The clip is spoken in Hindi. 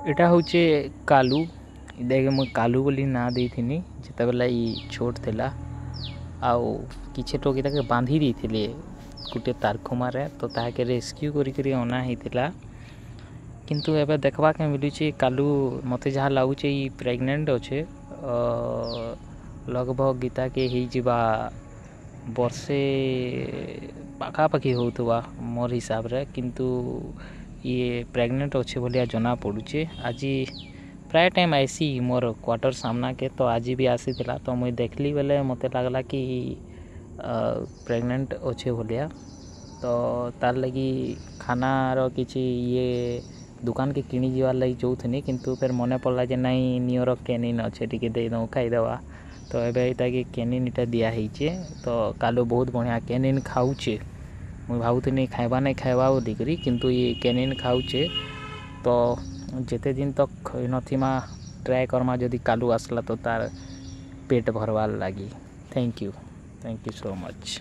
एटा हूँ कालू देख मुझे कालू बोली ना देनी जिते बेला छोट थिला आउ किसी लोग इताके बांधी देते गोटे तारखुमार तो ताके रेस्क्यू करी अना होता किंतु एबे देखवा के मिलूँ कालू मत जहाँ लगुच प्रेग्नेंट अच्छे लगभग गीता के हो वर्षे पाखापाखि होता मोर हिसाब रे किंतु ये प्रेग्नेंट अच्छे भाया जना पड़ुचे। आज प्राय टाइम आसी मोर क्वार्टर सामना के तो आज भी आसी थिला तो मुझे देखली बेले मत लगला कि प्रेग्नेंट अच्छे भाया तो तार लगी खानार किसी ये दुकान के किणी जीवार लगी जाऊनी किंतु फिर मन पड़ा जे नाई नियर कैनिन अच्छे टी दे दो खाईदेवा तो ये कैनिन इटा दिखाई तो कालू बहुत बढ़िया कैनिन खाऊचे मुझे भावुनी खाइबा नहीं खाइबा बोलिकी किंतु ये कैनिन खाऊचे तो जिते दिन तक नथिमा ट्राए करमा जदि कालू आसला तो तार पेट भरवार लगी। Thank you so much.